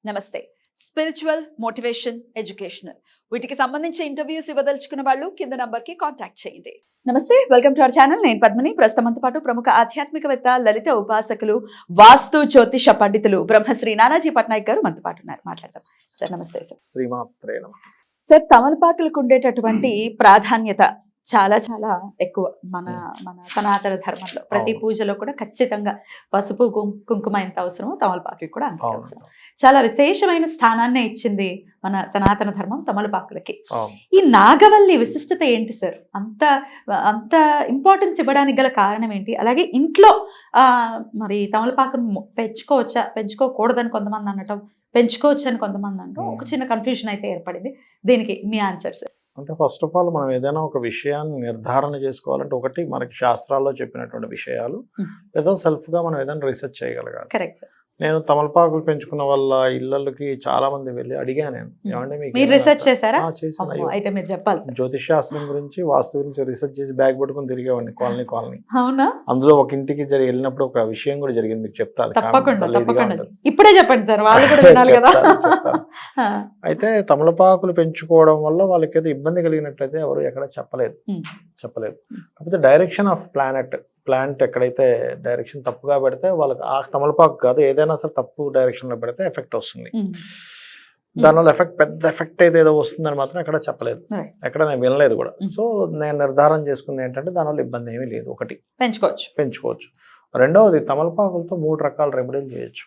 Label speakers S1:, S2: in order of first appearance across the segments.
S1: నమస్తే. Spiritual, motivation, educational వీటికి సంబంధించి ఇంటర్వ్యూస్ ఇవ్వదలుచుకున్న వాళ్ళు కింద నంబర్కి కాంటాక్ట్ చేయండి. నమస్తే, వెల్కమ్ టు అవర్ ఛానల్. నేను పద్మిని. ప్రస్తుతంతో పాటు ప్రముఖ ఆధ్యాత్మికవేత్త, లలిత ఉపాసకులు, వాస్తు జ్యోతిష పండితులు బ్రహ్మశ్రీ నానాజీ పట్నాయక్ గారు మనతో పాటు ఉన్నారు. మాట్లాడదాం సార్. నమస్తే సార్. సార్, తమలపాకులకు ఉండేటటువంటి ప్రాధాన్యత చాలా చాలా ఎక్కువ మన సనాతన ధర్మంలో. ప్రతి పూజలో కూడా ఖచ్చితంగా పసుపు కుంకుమ ఎంత అవసరమో తమలపాకులు కూడా అంత అవసరం. చాలా విశేషమైన స్థానాన్ని ఇచ్చింది మన సనాతన ధర్మం తమలపాకులకి. ఈ నాగవల్లి విశిష్టత ఏంటి సార్? అంత అంత ఇంపార్టెన్స్ ఇవ్వడానికి గల కారణం ఏంటి? అలాగే ఇంట్లో మరి తమలపాకును పెంచుకోవచ్చా, పెంచుకోకూడదని కొంతమంది అనటం, పెంచుకోవచ్చు అని కొంతమంది అనటం, ఒక చిన్న కన్ఫ్యూజన్ అయితే ఏర్పడింది. దీనికి మీ ఆన్సర్ సార్.
S2: అంటే ఫస్ట్ ఆఫ్ ఆల్ మనం ఏదైనా ఒక విషయాన్ని నిర్ధారణ చేసుకోవాలంటే ఒకటి మనకి శాస్త్రాల్లో చెప్పినటువంటి విషయాలు, లేదా సెల్ఫ్గా మనం ఏదైనా రీసెర్చ్ చేయగలగాలి.
S1: Correct sir.
S2: నేను తమలపాకులు పెంచుకున్న వాళ్ళ ఇళ్ళకి చాలా మంది వెళ్ళి అడిగాను. నేను ఏమంటే
S1: మీరు రీసెర్చ్ చేశారా?
S2: అయితే
S1: మీరు చెప్పాలి.
S2: జ్యోతిష్ శాస్త్రం గురించి, వాస్తు గురించి రీసెర్చ్ చేసి బ్యాగ్ పట్టుకుని తిరిగేవాడిని కాలనీ.
S1: అవునా? అందులో
S2: ఒక ఇంటికి వెళ్ళినప్పుడు ఒక విషయం కూడా జరిగింది, మీకు చెప్తాను.
S1: ఇప్పుడే చెప్పండి సార్, వాళ్ళు కూడా వినాలి కదా.
S2: అయితే తమలపాకులు పెంచుకోవడం వల్ల వాళ్ళకి ఏదో ఇబ్బంది కలిగినట్లయితే ఎవరు ఎక్కడ చెప్పలేదు. కాకపోతే డైరెక్షన్ ఆఫ్ ప్లాంట్ ఎక్కడైతే డైరెక్షన్ తప్పుగా పెడితే వాళ్ళకి ఆ తమలపాకు కాదు ఏదైనా సరే తప్పు డైరెక్షన్ లో పెడితే ఎఫెక్ట్ వస్తుంది. దానివల్ల పెద్ద ఎఫెక్ట్ అయితే ఏదో వస్తుందని మాత్రం ఎక్కడ చెప్పలేదు, ఎక్కడ నేను వినలేదు కూడా. సో నేను నిర్ధారణ చేసుకుంది ఏంటంటే దానివల్ల ఇబ్బంది ఏమీ లేదు. ఒకటి, పెంచుకోవచ్చు. రెండవది, తమలపాకులతో 3 రకాల రెమెడీలు చేయొచ్చు.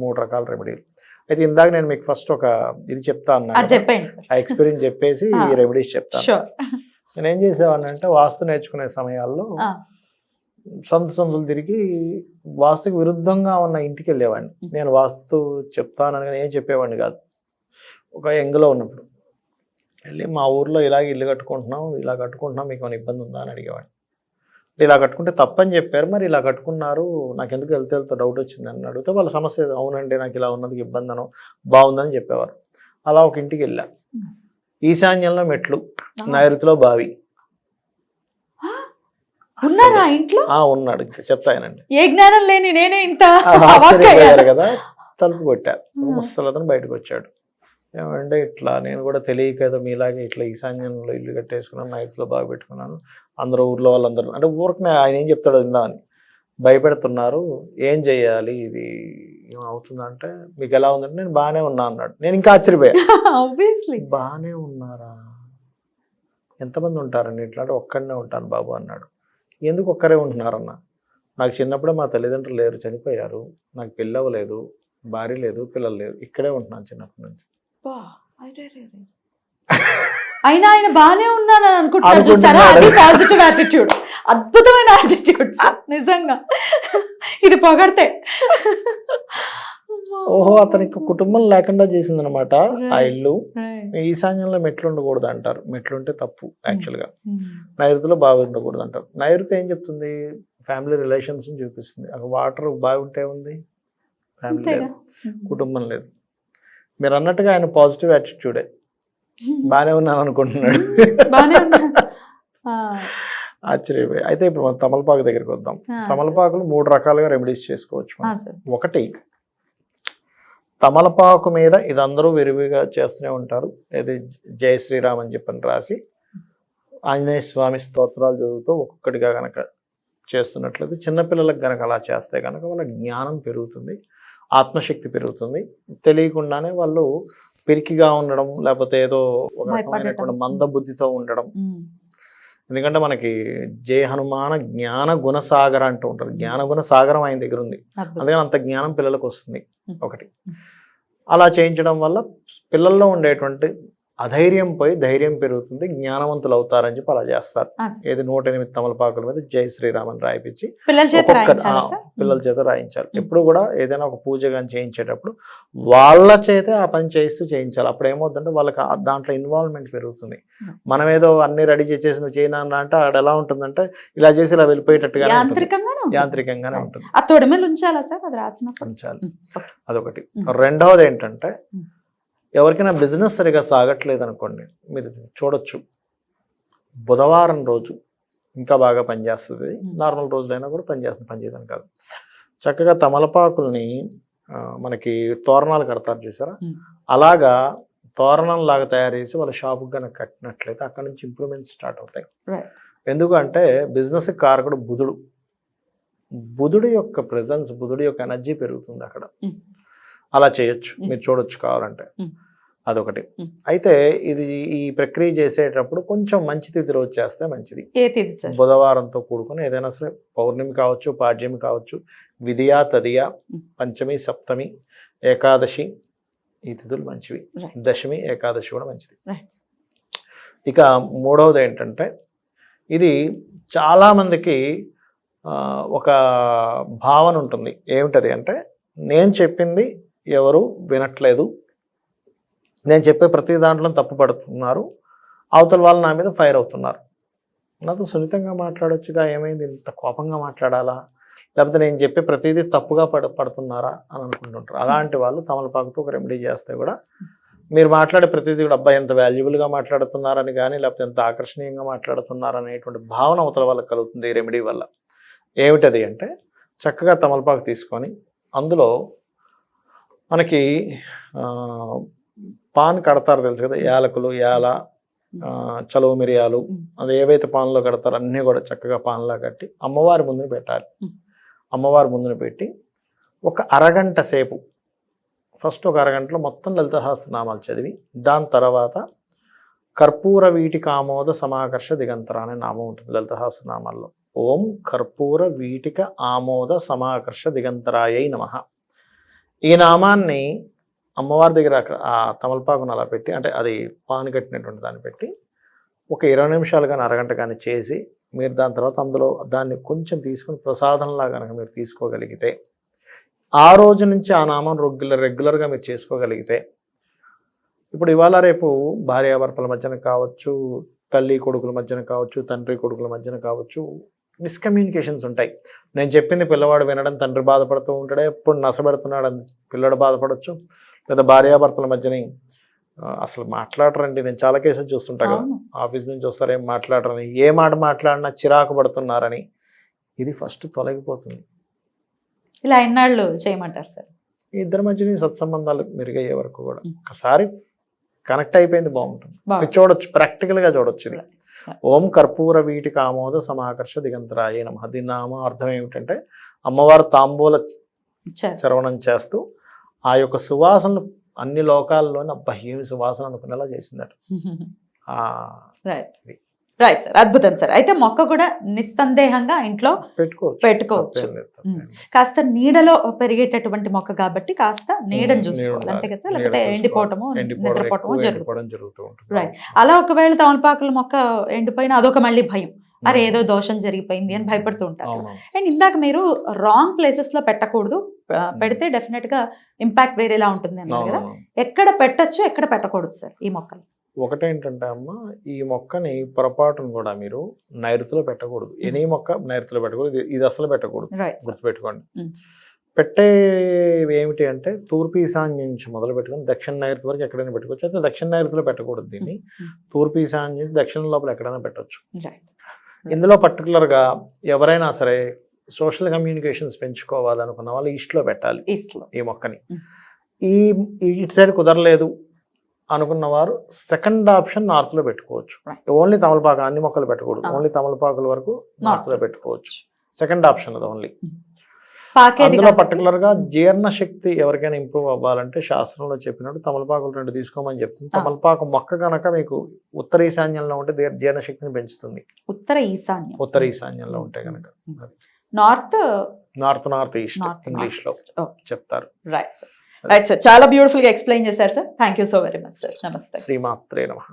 S2: 3 రకాల రెమెడీలు. అయితే ఇందాక నేను మీకు ఫస్ట్ ఒక ఇది చెప్తా అన్నా, ఆ ఎక్స్పీరియన్స్ చెప్పేసి ఈ రెమెడీస్ చెప్తాను. నేను ఏం చేసేవాడిని అంటే, వాస్తు నేర్చుకునే సమయాల్లో సందులు తిరిగి వాస్తుకు విరుద్ధంగా ఉన్న ఇంటికి వెళ్ళేవాడిని. నేను వాస్తు చెప్తానని ఏం చెప్పేవాడిని కాదు. ఒక ఎంగులో ఉన్నప్పుడు వెళ్ళి, మా ఊర్లో ఇలాగ ఇల్లు కట్టుకుంటున్నాం, ఇలా కట్టుకుంటున్నాం, మీకు ఏమైనా ఇబ్బంది ఉందా అని అడిగేవాడిని. ఇలా కట్టుకుంటే తప్పని చెప్పారు, మరి ఇలా కట్టుకున్నారు, నాకు ఎందుకు వెళ్తే డౌట్ వచ్చింది అని అడిగితే వాళ్ళ సమస్య, అవునండి నాకు ఇలా ఉన్నది ఇబ్బంది అనో బాగుందని చెప్పేవారు. అలా ఒక ఇంటికి వెళ్ళా. ఈశాన్యంలో మెట్లు, నైరుతిలో బావి.
S1: ఉన్నారా ఇంట్లో?
S2: ఉన్నాడు. చెప్తానండి.
S1: ఏ జ్ఞానం లేని నేనే ఇంత
S2: కదా. తలుపు కొట్టారు, ముసలతను బయటకు వచ్చాడు. ఏమంటే ఇట్లా నేను కూడా తెలియక ఏదో మీలాగే ఇట్లా ఈశాన్యంలో ఇల్లు కట్టేసుకున్నాను, నైట్లో బాగా పెట్టుకున్నాను, అందరూ ఊర్లో వాళ్ళందరూ అంటే ఊరికి ఆయన ఏం చెప్తాడో విందామని భయపెడుతున్నారు, ఏం చెయ్యాలి, ఇది ఏమవుతుందంటే మీకు ఎలా ఉందంటే నేను బాగానే ఉన్నా అన్నాడు. నేను ఇంకా ఆశ్చర్యపోయా. బాగానే ఉన్నారా, ఎంతమంది ఉంటారండి ఇట్లా అంటే, ఒక్కడనే ఉంటాను బాబు అన్నాడు. ఎందుకు ఒక్కరే ఉంటున్నారన్న? నాకు చిన్నప్పుడే మా తల్లిదండ్రులు లేరు, చనిపోయారు, నాకు పెళ్ళి అవ్వలేదు, భార్య లేదు, పిల్లలు లేరు, ఇక్కడే ఉంటున్నాను చిన్నప్పటి నుంచి.
S1: అయినా ఆయన బాగానే ఉన్నానని అనుకుంటున్నాను. చూసారా, అది పాజిటివ్ యాటిట్యూడ్, అద్భుతమైన యాటిట్యూడ్ నిజంగా. ఇది పొగడితే.
S2: ఓహో, అతనికి కుటుంబం లేకుండా చేసిందనమాట ఆ ఇల్లు. ఈశాన్యంలో మెట్లు ఉండకూడదు అంటారు, మెట్లుంటే తప్పు యాక్చువల్గా. నైరుతిలో బావి ఉండకూడదు అంటారు. నైరుతి ఏం చెప్తుంది? ఫ్యామిలీ రిలేషన్స్ చూపిస్తుంది. అక్కడ వాటర్ బావి ఉంటే ఉంది, ఫ్యామిలీ లేదు, కుటుంబం లేదు. మీరు అన్నట్టుగా ఆయన పాజిటివ్ యాటిట్యూడే, బాగానే ఉన్నాను అనుకుంటున్నాడు. ఆశ్చర్యపోయి. అయితే ఇప్పుడు మనం తమలపాకు దగ్గరికి వద్దాం. తమలపాకులు 3 రకాలుగా రెమెడీస్ చేసుకోవచ్చు. ఒకటి, తమలపాకు మీద ఇది అందరూ విరివిగా చేస్తూనే ఉంటారు, ఇది జై శ్రీరామ్ అని చెప్పని రాసి ఆంజనేయ స్వామి స్తోత్రాలు చదువుతూ ఒక్కొక్కటిగా కనుక చేస్తున్నట్లయితే, చిన్నపిల్లలకు కనుక అలా చేస్తే కనుక వాళ్ళ జ్ఞానం పెరుగుతుంది, ఆత్మశక్తి పెరుగుతుంది. తెలియకుండానే వాళ్ళు పిరికిగా ఉండడం, లేకపోతే ఏదో ఒక రకమైనటువంటి మందబుద్ధితో ఉండడం. ఎందుకంటే మనకి జయ హనుమాన జ్ఞాన గుణసాగర అంటూ ఉంటారు. జ్ఞాన గుణసాగరం ఆయన దగ్గర ఉంది, అందుకని అంత జ్ఞానం పిల్లలకు వస్తుంది. ఒకటి, అలా చేయించడం వల్ల పిల్లల్లో ఉండేటువంటి అధైర్యం పోయి ధైర్యం పెరుగుతుంది, జ్ఞానవంతులు అవుతారని చెప్పి అలా చేస్తారు. ఏది 108 తమలపాకుల మీద జై శ్రీరామ్ అని రాయిపించి పిల్లల చేత రాయించాలి. ఎప్పుడు కూడా ఏదైనా ఒక పూజ కానీ చేయించేటప్పుడు వాళ్ళ చేతే ఆ పని చేస్తూ చేయించాలి. అప్పుడు ఏమవుతుందంటే వాళ్ళకి దాంట్లో ఇన్వాల్వ్మెంట్ పెరుగుతుంది. మనం ఏదో అన్ని రెడీ చేసేసి నువ్వు చేయనా అంటే ఆడ ఎలా ఉంటుందంటే ఇలా చేసి ఇలా వెళ్ళిపోయేటట్టుగా యాంత్రికంగానే ఉంటుంది. ఉంచాలి. అదొకటి. రెండవది ఏంటంటే, ఎవరికైనా బిజినెస్ సరిగా సాగట్లేదు అనుకోండి, మీరు చూడొచ్చు, బుధవారం రోజు ఇంకా బాగా పనిచేస్తుంది. నార్మల్ రోజులైనా కూడా పనిచేస్తుంది, పనిచేయదని కాదు. చక్కగా తమలపాకుల్ని మనకి తోరణాలు కడతారు చూసారా,
S1: Hmm.
S2: అలాగా తోరణం లాగా తయారు చేసి వాళ్ళ షాపుకి కనుక కట్టినట్లయితే అక్కడ నుంచి ఇంప్రూవ్మెంట్స్ స్టార్ట్ అవుతాయి.
S1: Right.
S2: ఎందుకంటే బిజినెస్ కారకుడు బుధుడు. బుధుడి యొక్క ప్రెజెన్స్, బుధుడి యొక్క ఎనర్జీ పెరుగుతుంది అక్కడ.
S1: Hmm.
S2: అలా చేయొచ్చు, మీరు చూడొచ్చు కావాలంటే.
S1: Hmm.
S2: అదొకటి.
S1: Hmm.
S2: అయితే ఇది ఈ ప్రక్రియ చేసేటప్పుడు కొంచెం మంచి తిథి రోజు చేస్తే మంచిది.
S1: ఏ తేదీ సార్?
S2: బుధవారంతో కూడుకుని ఏదైనా సరే, పౌర్ణమి కావచ్చు, పాడ్యమి కావచ్చు, విధియా తదియా, పంచమి, సప్తమి, ఏకాదశి, ఈ తిథులు మంచివి.
S1: Right.
S2: దశమి, ఏకాదశి కూడా మంచిది.
S1: Right.
S2: ఇక మూడవది ఏంటంటే, ఇది చాలామందికి ఒక భావన ఉంటుంది. ఏమిటది అంటే, నేను చెప్పింది ఎవరు వినట్లేదు, నేను చెప్పే ప్రతి దాంట్లో తప్పు పడుతున్నారు, అవతల వాళ్ళు నా మీద ఫైర్ అవుతున్నారు. నాతో సున్నితంగా మాట్లాడొచ్చుగా, ఏమైంది ఇంత కోపంగా మాట్లాడాలా, లేకపోతే నేను చెప్పే ప్రతిదీ తప్పుగా పడుతున్నారా అని అనుకుంటుంటారు. అలాంటి వాళ్ళు తమలపాకుతో ఒక రెమెడీ చేస్తే కూడా మీరు మాట్లాడే ప్రతిదీ కూడా అబ్బాయి ఎంత వాల్యుబుల్గా మాట్లాడుతున్నారని కానీ, లేకపోతే ఎంత ఆకర్షణీయంగా మాట్లాడుతున్నారనేటువంటి భావన అవతల వాళ్ళకి కలుగుతుంది ఈ రెమెడీ వల్ల. ఏమిటది అంటే, చక్కగా తమలపాకు తీసుకొని అందులో మనకి పాన్ కడతారు తెలుసు కదా, యాలకులు, యాల, చలువ మిరియాలు, అది ఏవైతే పాన్లో కడతారో అన్నీ కూడా చక్కగా పాన్లా కట్టి అమ్మవారి ముందున పెట్టాలి. అమ్మవారి ముందున పెట్టి ఒక అరగంట సేపు, ఫస్ట్ ఒక అరగంటలో మొత్తం లలిత సహస్రనామాలు చదివి, దాని తర్వాత కర్పూర వీటిక ఆమోద సమాకర్ష దిగంతర అనే నామం ఉంటుంది లలిత సహస్రనామాల్లో. ఓం కర్పూర వీటిక ఆమోద సమాకర్ష దిగంతరాయై నమః. ఈ నామాన్ని అమ్మవారి దగ్గర ఆ తమలపాకును అలా పెట్టి, అంటే అది పాను కట్టినటువంటి దాన్ని పెట్టి ఒక 20 నిమిషాలు కానీ అరగంట కానీ చేసి, మీరు దాని తర్వాత అందులో దాన్ని కొంచెం తీసుకుని ప్రసాదంలా కనుక మీరు తీసుకోగలిగితే, ఆ రోజు నుంచి ఆ నామం రెగ్యులర్గా మీరు చేసుకోగలిగితే, ఇప్పుడు ఇవాళ రేపు భార్యాభర్తల మధ్యన కావచ్చు, తల్లి కొడుకుల మధ్యన కావచ్చు, తండ్రి కొడుకుల మధ్యన కావచ్చు, మిస్కమ్యూనికేషన్స్ ఉంటాయి. నేను చెప్పింది పిల్లవాడు వినడం, తండ్రి బాధపడుతూ ఉంటాడు, ఎప్పుడు నసబెడుతున్నాడు అని పిల్లడు బాధపడవచ్చు, లేదా భార్యాభర్తల మధ్యని అసలు మాట్లాడరండి. నేను చాలా కేసెస్ చూస్తుంటా కదా, ఆఫీస్ నుంచి వస్తారు ఏం మాట్లాడరని, ఏ మాట మాట్లాడినా చిరాకు పడుతున్నారని. ఇది ఫస్ట్ తొలగిపోతుంది.
S1: ఇలా ఎన్నాళ్ళు చేయమంటారు సార్?
S2: ఇద్దరి మధ్యన సత్సంబంధాలు మెరుగయ్యే వరకు కూడా ఒకసారి కనెక్ట్ అయిపోయింది బాగుంటుంది. మీరు చూడొచ్చు, ప్రాక్టికల్గా చూడొచ్చు. ఇది ఓం కర్పూర వీటిక ఆమోద సమాకర్ష దిగంతరాయ నమః. దీని నామ అర్థం ఏమిటంటే, అమ్మవారు తాంబూల చరవణం చేస్తూ ఆ యొక్క సువాసనలు అన్ని లోకాల్లోనే అబ్బా ఏమి సువాసన అనుకునేలా చేసిందట.
S1: రైట్ సార్, అద్భుతం సార్. అయితే మొక్క కూడా నిస్సందేహంగా ఇంట్లో పెట్టుకోవచ్చు. కాస్త నీడలో పెరిగేటటువంటి మొక్క కాబట్టి కాస్త నీడని చూసుకోవాలి అంతే కదా, లేకపోతే ఎండిపోవటము, నిద్రపోవటము జరుగుతూ ఉంటుంది. రైట్. అలా ఒకవేళ తమలపాకుల మొక్క ఎండిపోయినా అదొక మళ్ళీ భయం, అరే ఏదో దోషం జరిగిపోయింది అని భయపడుతూ ఉంటారు. అండ్ ఇందాక మీరు రాంగ్ ప్లేసెస్ లో పెట్టకూడదు, పెడితే డెఫినెట్ గా ఇంపాక్ట్ వేరేలా ఉంటుంది అన్నారు కదా. ఎక్కడ పెట్టచ్చు, ఎక్కడ పెట్టకూడదు సార్ ఈ మొక్కలు?
S2: ఒకటేంటంటే అమ్మ, ఈ మొక్కని పొరపాటును కూడా మీరు నైరుతిలో పెట్టకూడదు. ఎనీ మొక్క నైరుతిలో పెట్టకూడదు, ఇది అసలు పెట్టకూడదు, గుర్తుపెట్టుకోండి. పెట్టేవి ఏమిటి అంటే, తూర్పు ఈశాన్యం నుంచి మొదలు పెట్టుకొని దక్షిణ నైరుతి వరకు ఎక్కడైనా పెట్టుకోవచ్చు. అయితే దక్షిణ నైరుతిలో పెట్టకూడదు దీన్ని, తూర్పు ఈశాన్యం నుంచి దక్షిణ లోపల ఎక్కడైనా పెట్టచ్చు. ఇందులో పర్టికులర్గా ఎవరైనా సరే సోషల్ కమ్యూనికేషన్స్ పెంచుకోవాలనుకున్న వాళ్ళు ఈస్ట్లో పెట్టాలి ఈ మొక్కని. ఈ ఇటు సైడ్ కుదరలేదు అనుకున్న వారు సెకండ్ ఆప్షన్ నార్త్లో పెట్టుకోవచ్చు. ఓన్లీ తమలపాకు, అన్ని మొక్కలు పెట్టకూడదు, ఓన్లీ తమలపాకుల వరకు నార్త్లో పెట్టుకోవచ్చు. సెకండ్ ఆప్షన్ అది ఓన్లీ. అందులో పర్టికులర్గా జీర్ణశక్తి ఎవరికైనా ఇంప్రూవ్ అవ్వాలంటే శాస్త్రంలో చెప్పినట్టు తమలపాకులు 2 తీసుకోమని చెప్తుంది. తమలపాకు మొక్క కనుక మీకు ఉత్తర ఈశాన్యంలో ఉంటే జీర్ణశక్తిని పెంచుతుంది. ఉత్తర ఈశాన్యంలో ఉంటే కనుక. నార్త్ ఈస్ట్ ఇంగ్లీష్ లో చెప్తారు.
S1: రైట్ సార్, చాలా బ్యూటిఫుల్ గా ఎక్స్ప్లెయిన్ చేశారు sir. Thank you so very much sir. నమస్తే.
S2: శ్రీమాత్రే నమః.